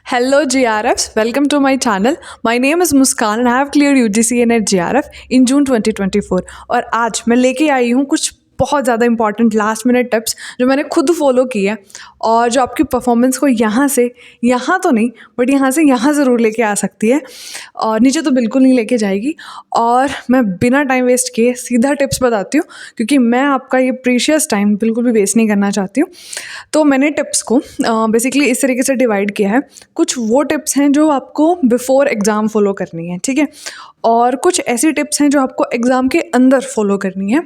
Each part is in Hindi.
Hello GRFs, welcome to my channel. My name is Muskan and I have cleared UGC NET GRF in June 2024 और आज मैं लेके आई हूँ कुछ बहुत ज़्यादा इंपॉर्टेंट लास्ट मिनट टिप्स जो मैंने खुद फॉलो किए और जो आपकी परफॉर्मेंस को यहाँ तो नहीं बट यहाँ से यहाँ ज़रूर लेके आ सकती है और नीचे तो बिल्कुल नहीं लेके जाएगी। और मैं बिना टाइम वेस्ट किए सीधा टिप्स बताती हूँ क्योंकि मैं आपका ये प्रीशियस टाइम बिल्कुल भी वेस्ट नहीं करना चाहती हूँ। तो मैंने टिप्स को बेसिकली इस तरीके से डिवाइड किया है। कुछ वो टिप्स हैं जो आपको बिफोर एग्ज़ाम फॉलो करनी है, ठीक है, और कुछ ऐसी टिप्स हैं जो आपको एग्ज़ाम के अंदर फॉलो करनी है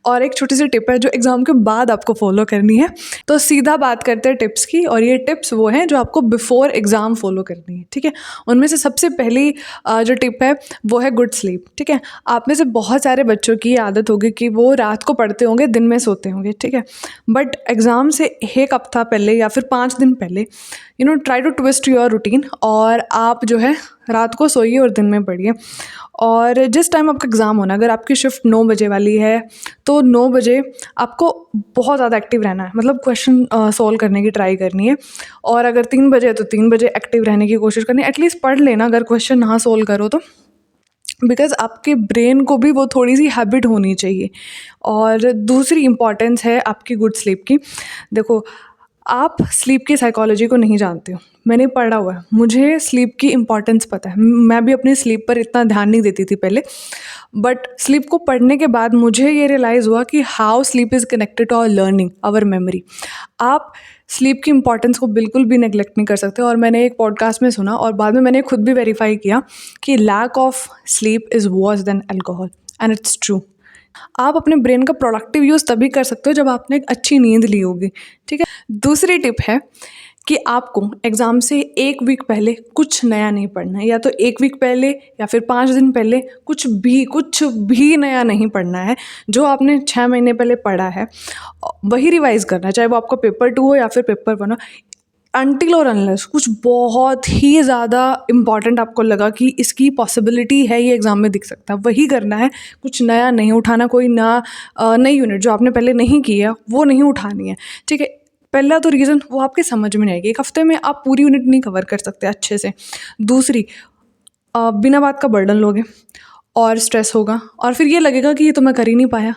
और एक छोटी सी टिप है जो एग्ज़ाम के बाद आपको फॉलो करनी है। तो सीधा बात करते हैं टिप्स की, और ये टिप्स वो हैं जो आपको बिफोर एग्ज़ाम फॉलो करनी है, ठीक है। उनमें से सबसे पहली जो टिप है वो है गुड स्लीप, ठीक है। आप में से बहुत सारे बच्चों की आदत होगी कि वो रात को पढ़ते होंगे, दिन में सोते होंगे, ठीक है, बट एग्ज़ाम से एक हफ्ता पहले या फिर 5 दिन पहले try to twist your routine और आप जो है रात को सोइए और दिन में पढ़िए। और जिस टाइम आपका एग्ज़ाम होना, अगर आपकी शिफ्ट 9 बजे वाली है तो 9 बजे आपको बहुत ज़्यादा एक्टिव रहना है, मतलब क्वेश्चन सॉल्व करने की ट्राई करनी है। और अगर 3 बजे है तो 3 बजे एक्टिव रहने की कोशिश करनी है। एटलीस्ट पढ़ लेना अगर क्वेश्चन ना सॉल्व करो तो, बिकॉज़ आपके ब्रेन को भी वो थोड़ी सी हैबिट होनी चाहिए। और दूसरी इम्पॉर्टेंस है आपकी गुड स्लीप की। देखो, आप स्लीप की साइकोलॉजी को नहीं जानते हो, मैंने पढ़ा हुआ है, मुझे स्लीप की इम्पॉर्टेंस पता है। मैं भी अपनी स्लीप पर इतना ध्यान नहीं देती थी पहले, बट स्लीप को पढ़ने के बाद मुझे ये रियलाइज़ हुआ कि how sleep is connected to our learning, our memory. आप स्लीप की इम्पॉर्टेंस को बिल्कुल भी नेगलेक्ट नहीं कर सकते। और मैंने एक पॉडकास्ट में सुना और बाद में मैंने खुद भी वेरीफाई किया कि lack of sleep is worse than alcohol, and it's true. आप अपने ब्रेन का प्रोडक्टिव यूज़ तभी कर सकते हो जब आपने एक अच्छी नींद ली होगी, ठीक है। दूसरी टिप है कि आपको एग्ज़ाम से 1 वीक पहले कुछ नया नहीं पढ़ना है, या तो 1 वीक पहले या फिर 5 दिन पहले कुछ भी नया नहीं पढ़ना है। जो आपने 6 महीने पहले पढ़ा है वही रिवाइज़ करना है, चाहे वो आपका पेपर 2 हो या फिर पेपर 1 हो। अनटिल और अनलेस कुछ बहुत ही ज़्यादा इम्पॉर्टेंट आपको लगा कि इसकी पॉसिबिलिटी है, ये एग्ज़ाम में दिख सकता है, वही करना है। कुछ नया नहीं उठाना, कोई नई यूनिट जो आपने पहले नहीं की है वो नहीं उठानी है, ठीक है। पहला तो रीज़न वो आपके समझ में नहीं आएगी, 1 हफ्ते में आप पूरी यूनिट नहीं कवर कर सकते अच्छे से। दूसरी, बिना बात का बर्डन लोगे और स्ट्रेस होगा और फिर ये लगेगा कि ये तो मैं कर ही नहीं पाया,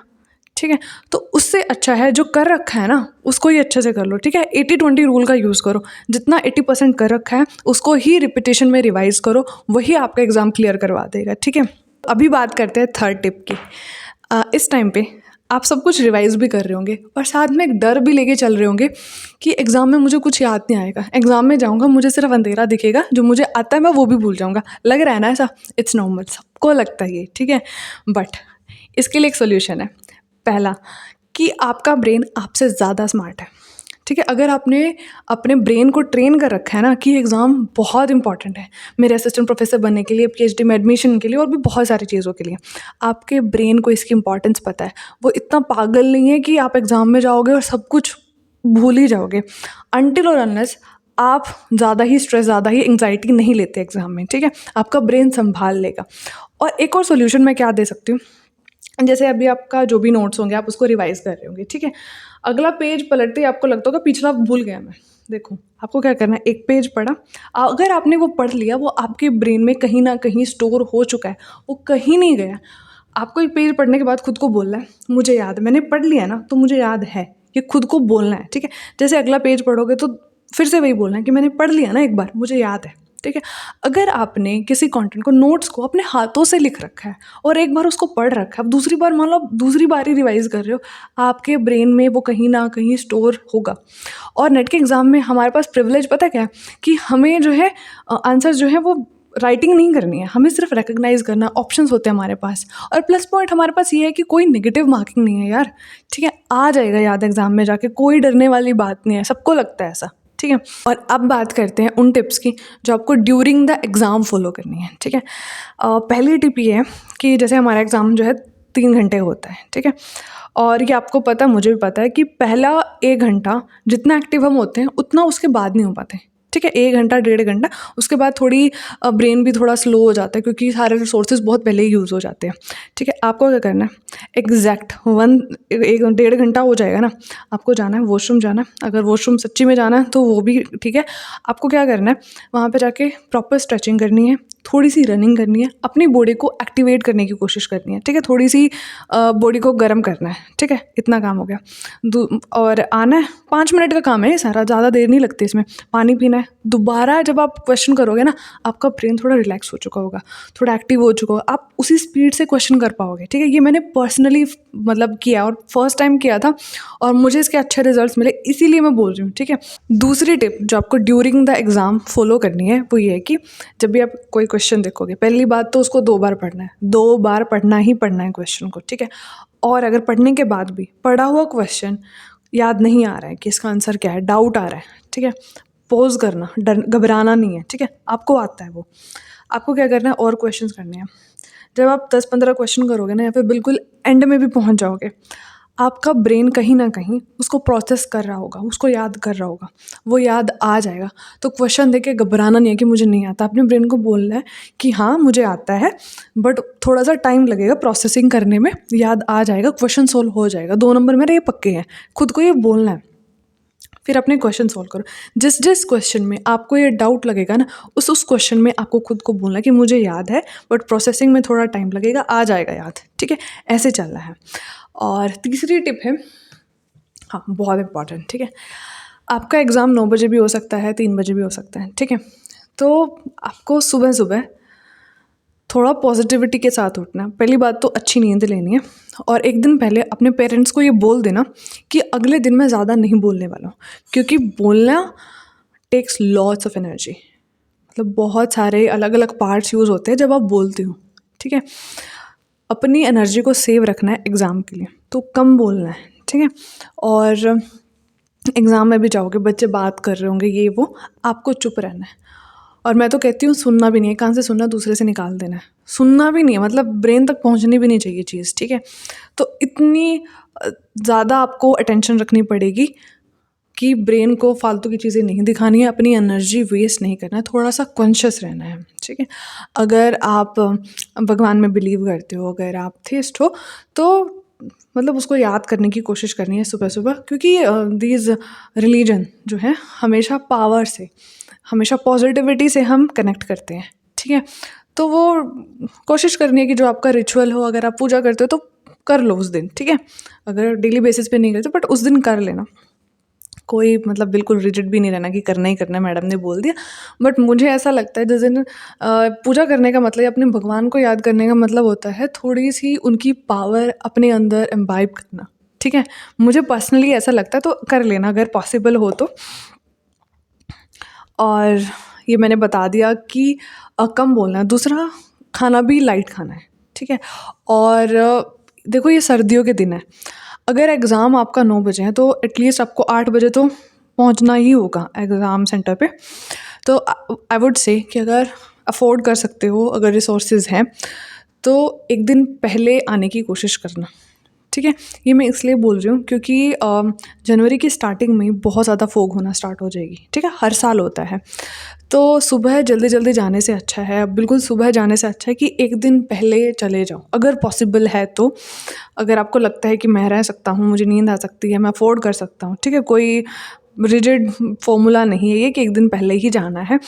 ठीक है। तो उससे अच्छा है जो कर रखा है ना उसको ही अच्छे से कर लो, ठीक है। 80-20 रूल का यूज़ करो, जितना 80% कर रखा है उसको ही रिपीटेशन में रिवाइज करो, वही आपका एग्ज़ाम क्लियर करवा देगा, ठीक है। अभी बात करते हैं थर्ड टिप की। इस टाइम पे आप सब कुछ रिवाइज भी कर रहे होंगे और साथ में एक डर भी लेके चल रहे होंगे कि एग्ज़ाम में मुझे कुछ याद नहीं आएगा, एग्ज़ाम में जाऊँगा मुझे सिर्फ अंधेरा दिखेगा, जो मुझे आता है मैं वो भी भूल जाऊँगा। लग रहा है ना ऐसा? इट्स नॉर्मल, सबको लगता है ये, ठीक है। बट इसके लिए एक सोल्यूशन है। पहला, कि आपका ब्रेन आपसे ज़्यादा स्मार्ट है, ठीक है। अगर आपने अपने ब्रेन को ट्रेन कर रखा है ना कि एग्ज़ाम बहुत इंपॉर्टेंट है मेरे असिस्टेंट प्रोफेसर बनने के लिए, पीएचडी में एडमिशन के लिए और भी बहुत सारी चीज़ों के लिए, आपके ब्रेन को इसकी इंपॉर्टेंस पता है। वो इतना पागल नहीं है कि आप एग्ज़ाम में जाओगे और सब कुछ भूल ही जाओगे। अनटिल और अनलेस आप ज़्यादा ही स्ट्रेस, ज़्यादा ही एंग्जाइटी नहीं लेते एग्ज़ाम में, ठीक है, आपका ब्रेन संभाल लेगा। और एक और सोल्यूशन मैं क्या दे सकती हूँ, जैसे अभी आपका जो भी नोट्स होंगे आप उसको रिवाइज कर रहे होंगे, ठीक है। अगला पेज पलटते ही आपको लगता होगा पिछला भूल गया मैं। देखो, आपको क्या करना है, एक पेज पढ़ा, अगर आपने वो पढ़ लिया वो आपके ब्रेन में कहीं ना कहीं स्टोर हो चुका है, वो कहीं नहीं गया। आपको एक पेज पढ़ने के बाद खुद को बोलना है मुझे याद है, मैंने पढ़ लिया ना तो मुझे याद है, ये खुद को बोलना है, ठीक है। जैसे अगला पेज पढ़ोगे तो फिर से वही बोलना है कि मैंने पढ़ लिया ना एक बार, मुझे याद है, ठीक है। अगर आपने किसी कंटेंट को, नोट्स को अपने हाथों से लिख रखा है और एक बार उसको पढ़ रखा है, अब दूसरी बार मान लो दूसरी बार ही रिवाइज कर रहे हो, आपके ब्रेन में वो कहीं ना कहीं स्टोर होगा। और नेट के एग्ज़ाम में हमारे पास प्रिविलेज पता क्या है कि हमें जो है आंसर जो है वो राइटिंग नहीं करनी है, हमें सिर्फ रिकग्नाइज करना, ऑप्शंस होते हैं हमारे पास। और प्लस पॉइंट हमारे पास ये है कि कोई नेगेटिव मार्किंग नहीं है यार, ठीक है, आ जाएगा याद एग्जाम में जाके, कोई डरने वाली बात नहीं है, सबको लगता है ऐसा, ठीक है। और अब बात करते हैं उन टिप्स की जो आपको ड्यूरिंग द एग्ज़ाम फॉलो करनी है, ठीक है। पहली टिप ये है कि जैसे हमारा एग्ज़ाम जो है 3 घंटे होता है, ठीक है। और ये आपको पता, मुझे भी पता है कि पहला 1 घंटा जितना एक्टिव हम होते हैं उतना उसके बाद नहीं हो पाते। ठीक है, 1 घंटा 1.5 घंटा। उसके बाद थोड़ी ब्रेन भी थोड़ा स्लो हो जाता है क्योंकि सारे रिसोर्सेज बहुत पहले ही यूज़ हो जाते हैं। ठीक है, आपको क्या करना है, एग्जैक्ट 1-1.5 घंटा हो जाएगा ना, आपको जाना है वॉशरूम जाना है। अगर वॉशरूम सच्ची में जाना है तो वो भी ठीक है। आपको क्या करना है, वहाँ पे जाके प्रॉपर स्ट्रेचिंग करनी है, थोड़ी सी रनिंग करनी है, अपनी बॉडी को एक्टिवेट करने की कोशिश करनी है। ठीक है, थोड़ी सी बॉडी को गर्म करना है। ठीक है, इतना काम हो गया। और आना है, 5 मिनट का काम है ये सारा, ज़्यादा देर नहीं लगती इसमें। पानी पीना है। दोबारा जब आप क्वेश्चन करोगे ना, आपका ब्रेन थोड़ा रिलैक्स हो चुका होगा, थोड़ा एक्टिव हो चुका होगा, आप उसी स्पीड से क्वेश्चन कर पाओगे। ठीक है, ये मैंने पर्सनली मतलब किया और फर्स्ट टाइम किया था और मुझे इसके अच्छे रिजल्ट्स मिले, इसीलिए मैं बोल रही हूँ। ठीक है, दूसरी टिप जो आपको ड्यूरिंग द एग्ज़ाम फॉलो करनी है वो ये है कि जब भी आप कोई क्वेश्चन देखोगे, पहली बात तो उसको 2 बार पढ़ना है, 2 बार पढ़ना ही पढ़ना है क्वेश्चन को। ठीक है, और अगर पढ़ने के बाद भी पढ़ा हुआ क्वेश्चन याद नहीं आ रहा है कि इसका आंसर क्या है, डाउट आ रहा है, ठीक है, पॉज करना, डर घबराना नहीं है। ठीक है, आपको आता है वो, आपको क्या करना है, और क्वेश्चंस करने हैं। जब आप 10-15 क्वेश्चन करोगे ना, या फिर बिल्कुल एंड में भी पहुंच जाओगे, आपका ब्रेन कहीं ना कहीं उसको प्रोसेस कर रहा होगा, उसको याद कर रहा होगा, वो याद आ जाएगा। तो क्वेश्चन देख के घबराना नहीं है कि मुझे नहीं आता, अपने ब्रेन को बोलना है कि हाँ मुझे आता है, बट थोड़ा सा टाइम लगेगा प्रोसेसिंग करने में, याद आ जाएगा, क्वेश्चन सोल्व हो जाएगा, 2 नंबर मेरे ये पक्के हैं। खुद को ये बोलना है, फिर अपने क्वेश्चन सॉल्व करो। जिस जिस क्वेश्चन में आपको ये डाउट लगेगा ना, उस क्वेश्चन में आपको खुद को बोलना है कि मुझे याद है बट प्रोसेसिंग में थोड़ा टाइम लगेगा, आ जाएगा याद। ठीक है, ऐसे चलना है। और तीसरी टिप है, हाँ बहुत इंपॉर्टेंट, ठीक है, आपका एग्ज़ाम 9 बजे भी हो सकता है, 3 बजे भी हो सकता है। ठीक है, तो आपको सुबह सुबह थोड़ा पॉजिटिविटी के साथ उठना है। पहली बात तो अच्छी नींद लेनी है, और एक दिन पहले अपने पेरेंट्स को ये बोल देना कि अगले दिन मैं ज़्यादा नहीं बोलने वाला हूँ, क्योंकि बोलना टेक्स लॉट्स ऑफ एनर्जी। मतलब बहुत सारे अलग अलग पार्ट्स यूज़ होते हैं जब आप बोलते हो। ठीक है, अपनी एनर्जी को सेव रखना है एग्ज़ाम के लिए, तो कम बोलना है। ठीक है, और एग्ज़ाम में भी जाओगे, बच्चे बात कर रहे होंगे ये वो, आपको चुप रहना है। और मैं तो कहती हूँ सुनना भी नहीं है, कान से सुनना दूसरे से निकाल देना है, सुनना भी नहीं है, मतलब ब्रेन तक पहुँचनी भी नहीं चाहिए चीज़। ठीक है, तो इतनी ज़्यादा आपको अटेंशन रखनी पड़ेगी कि ब्रेन को फालतू की चीज़ें नहीं दिखानी है, अपनी एनर्जी वेस्ट नहीं करना है, थोड़ा सा कॉन्शियस रहना है। ठीक है, अगर आप भगवान में बिलीव करते हो, अगर आप थेस्ट हो, तो मतलब उसको याद करने की कोशिश करनी है सुबह सुबह, क्योंकि दीज रिलीजन जो है हमेशा पावर से, हमेशा पॉजिटिविटी से हम कनेक्ट करते हैं। ठीक है, तो वो कोशिश करनी है कि जो आपका रिचुअल हो, अगर आप पूजा करते हो तो कर लो उस दिन। ठीक है, अगर डेली बेसिस पे नहीं करते बट उस दिन कर लेना। कोई मतलब बिल्कुल रिजिड भी नहीं रहना कि करना ही करना है, मैडम ने बोल दिया। बट मुझे ऐसा लगता है जिस दिन पूजा करने का मतलब, अपने भगवान को याद करने का मतलब होता है थोड़ी सी उनकी पावर अपने अंदर एम्बाइब करना। ठीक है, मुझे पर्सनली ऐसा लगता है, तो कर लेना अगर पॉसिबल हो तो। और ये मैंने बता दिया कि कम बोलना है। दूसरा, खाना भी लाइट खाना है। ठीक है, और देखो ये सर्दियों के दिन है, अगर एग्ज़ाम आपका 9 बजे है तो एटलीस्ट आपको 8 बजे तो पहुंचना ही होगा एग्ज़ाम सेंटर पे। तो आई वुड से कि अगर अफोर्ड कर सकते हो, अगर रिसोर्सेज हैं, तो एक दिन पहले आने की कोशिश करना। ठीक है, ये मैं इसलिए बोल रही हूँ क्योंकि जनवरी की स्टार्टिंग में बहुत ज़्यादा फोग होना स्टार्ट हो जाएगी। ठीक है, हर साल होता है। तो सुबह जल्दी जल्दी जाने से अच्छा है, बिल्कुल सुबह जाने से अच्छा है कि एक दिन पहले चले जाओ अगर पॉसिबल है तो। अगर आपको लगता है कि मैं रह सकता हूँ, मुझे नींद आ सकती है, मैं अफोर्ड कर सकता हूँ, ठीक है, कोई रिजिड फॉर्मूला नहीं है ये कि एक दिन पहले ही जाना है।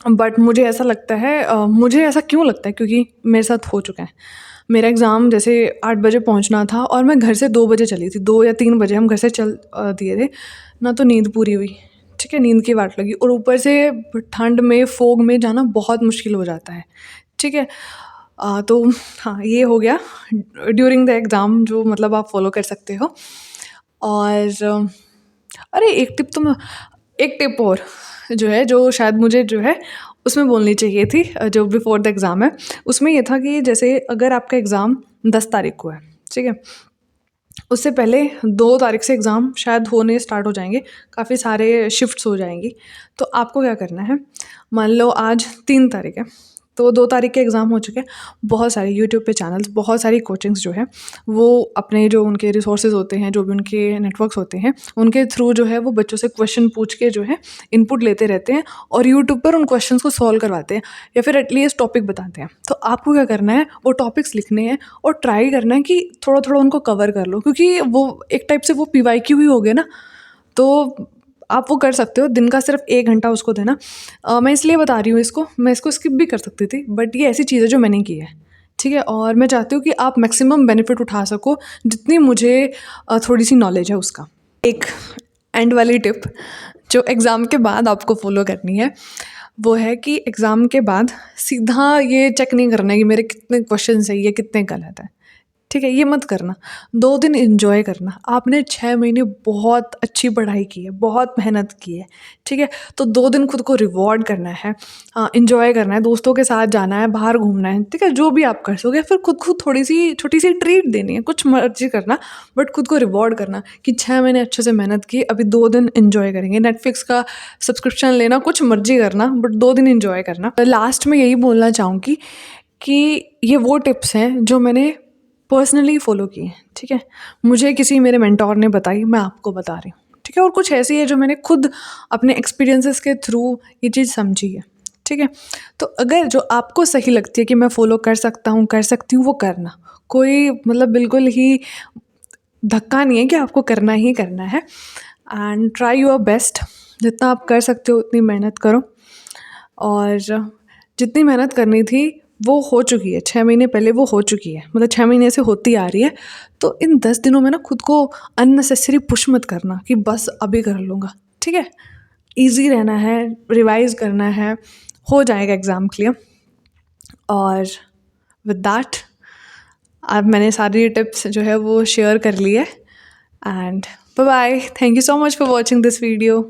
बट मुझे ऐसा लगता है, मुझे ऐसा क्यों लगता है, क्योंकि मेरे साथ हो चुका है। मेरा एग्ज़ाम जैसे 8 बजे पहुंचना था और मैं घर से 2 बजे चली थी, 2 या 3 बजे हम घर से चल दिए थे ना, तो नींद पूरी हुई। ठीक है, नींद की वाट लगी, और ऊपर से ठंड में फोग में जाना बहुत मुश्किल हो जाता है। ठीक है, तो हाँ ये हो गया ड्यूरिंग द एग्ज़ाम, जो मतलब आप फॉलो कर सकते हो। और अरे एक टिप और जो है, जो शायद मुझे जो है उसमें बोलनी चाहिए थी, जो बिफोर द एग्ज़ाम है, उसमें ये था कि जैसे अगर आपका एग्ज़ाम 10 तारीख को है, ठीक है, उससे पहले 2 तारीख से एग्ज़ाम शायद होने स्टार्ट हो जाएंगे, काफ़ी सारे शिफ्ट्स हो जाएंगी। तो आपको क्या करना है, मान लो आज 3 तारीख है, तो 2 तारीख के एग्ज़ाम हो चुके हैं। बहुत सारे यूट्यूब पे चैनल्स, बहुत सारी कोचिंग्स जो है वो अपने जो उनके रिसोर्सेज होते हैं, जो भी उनके नेटवर्क्स होते हैं, उनके थ्रू जो है वो बच्चों से क्वेश्चन पूछ के जो है इनपुट लेते रहते हैं और यूट्यूब पर उन क्वेश्चंस को सॉल्व करवाते हैं या फिर एटलीस्ट टॉपिक बताते हैं। तो आपको क्या करना है, वो टॉपिक्स लिखने हैं और ट्राई करना है कि थोड़ा-थोड़ा उनको कवर कर लो, क्योंकि वो एक टाइप से वो पीवाईक्यू ही हो गया ना। तो आप वो कर सकते हो, दिन का सिर्फ 1 घंटा उसको देना। मैं इसलिए बता रही हूँ इसको, मैं इसको स्किप भी कर सकती थी, बट ये ऐसी चीज़ है जो मैंने की है, ठीक है? और मैं चाहती हूँ कि आप मैक्सिमम बेनिफिट उठा सको, जितनी मुझे थोड़ी-सी नॉलेज है उसका। एक एंड वाली टिप जो एग्ज़ाम के बाद आपको फ़ॉलो करनी है, वो है कि एग्ज़ाम के बाद सीधा ये चेक नहीं करना है कि मेरे कितने क्वेश्चन सही है, कितने गलत हैं। ठीक है? ये मत करना। 2 दिन एन्जॉय करना। आपने 6 महीने बहुत अच्छी पढ़ाई की है, बहुत मेहनत की है, ठीक है? तो 2 दिन खुद को रिवॉर्ड करना है, एन्जॉय करना है, दोस्तों के साथ जाना है, बाहर घूमना है, ठीक है? जो भी आप कर सकोगे, फिर खुद को थोड़ी-सी छोटी-सी ट्रीट देनी है, कुछ मर्ज़ी करना, बट खुद को रिवॉर्ड करना कि 6 महीने अच्छे से मेहनत की, अभी 2 दिन एन्जॉय करेंगे। नेटफ्लिक्स का सब्सक्रिप्शन लेना, कुछ मर्ज़ी करना, बट 2 दिन एन्जॉय करना। लास्ट में यही बोलना चाहूँगी कि ये वो टिप्स हैं जो मैंने पर्सनली फ़ॉलो की हैं, ठीक है? मुझे किसी मेरे मेंटोर ने बताई, मैं आपको बता रही हूँ, ठीक है? और कुछ ऐसी है जो मैंने खुद अपने एक्सपीरियंसेस के थ्रू ये चीज़ समझी है, ठीक है? तो अगर जो आपको सही लगती है कि मैं फ़ॉलो कर सकता हूँ, कर सकती हूँ, वो करना। कोई मतलब बिल्कुल ही धक्का नहीं है कि आपको करना ही करना है, एंड ट्राई योर बेस्ट। जितना आप कर सकते हो उतनी मेहनत करो, और जितनी मेहनत करनी थी वो हो चुकी है, 6 महीने पहले वो हो चुकी है, मतलब 6 महीने से होती आ रही है। तो इन 10 दिनों में ना खुद को अननेसेसरी पुश मत करना कि बस अभी कर लूँगा, ठीक है? ईज़ी रहना है, रिवाइज़ करना है, हो जाएगा एग्ज़ाम क्लियर। और विद दैट अब मैंने सारी टिप्स जो है वो शेयर कर ली है, and bye bye. Thank you so much for watching this video.